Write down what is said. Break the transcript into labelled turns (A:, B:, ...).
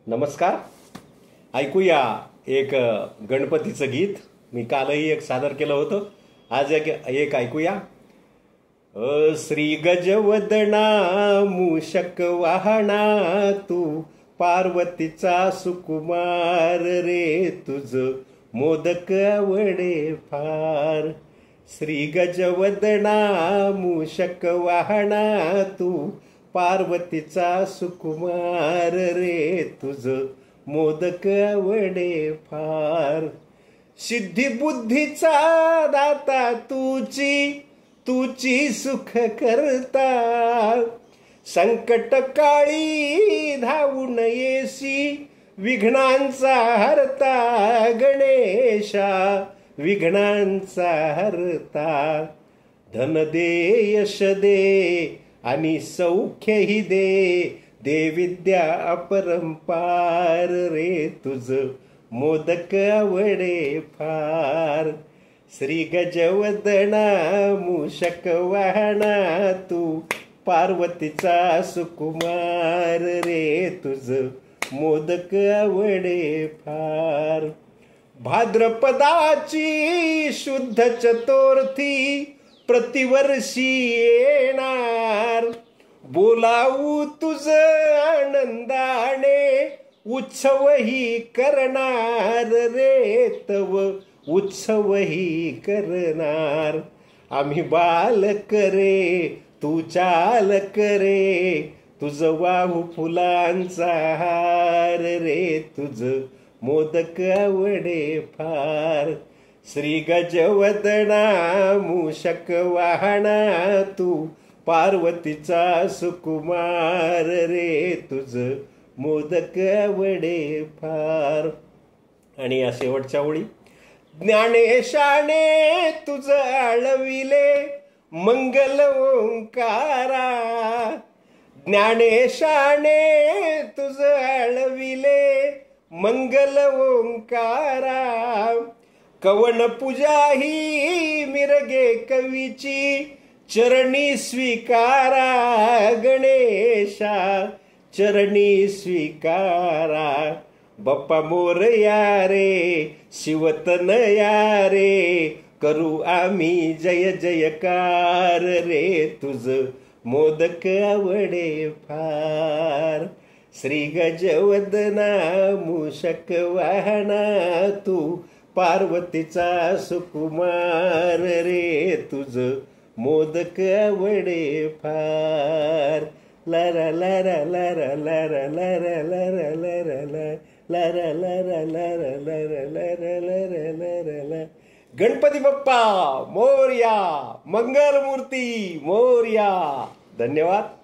A: नमस्कार. ऐकूया एक गणपतीचं गीत. मी कालही एक सादर केलं होतं. आज एक ऐकूया. श्री गजवदना मूषक वाहना तू पार्वतीचा सुकुमार रे, तुझ मोदक आवडे फार. श्री गजवदना मूषक वाहना तू पार्वतीचा सुकुमार रे, तुझ मोदक आवडे फार. सिद्धी बुद्धीचा दाता तुची सुख करता, संकट काळी धावून येसी विघ्नांचा हरता. गणेशा विघ्नांचा हरता. धन दे यश दे आणि सौख्यही दे विद्या अपरंपार रे, तुझ मोदक आवडे फार. श्री गजवदना मूषक वाहना तू पार्वतीचा सुकुमार रे, तुझ मोदक आवडे फार. भाद्रपदाची शुद्ध चतुर्थी प्रतिवर्षी येणार, बोलावू तुझ आनंदाने उत्सवही करणार रे, तव उत्सवही करणार. आम्ही बालक रे तू चालक रे, तुझ वाहू फुलांचा हार रे, तुझ मोदक आवडे फार. श्री गजवदना मूषक वाहना तू पार्वतीचा सुकुमार रे, तुझ मोदक आवडे फार. आणि या शेवटच्या ओळी. ज्ञानेशाने तुझ आळविले मंगल ओंकारा, ज्ञानेशाने तुझ आळविले मंगल ओंकारा. कवन पूजा ही मिरगे कवीची चरणी स्वीकारा. गणेशा चरणी स्वीकारा. बाप्पा मोरया रे शिवतन या रे, करू आम्ही जय जयकार रे, तुझ मोदक आवडे फार. श्री गजवदना मूषक वाहना तू पार्वतीचा सुकुमार रे, तुझ मोदक आवडे फार. लरा लरा लरा लरा लरा लरा लरा लरा लरा लरा लरा लरा लरा लरा. गणपती बाप्पा मोरया, मंगलमूर्ती मोरया. धन्यवाद.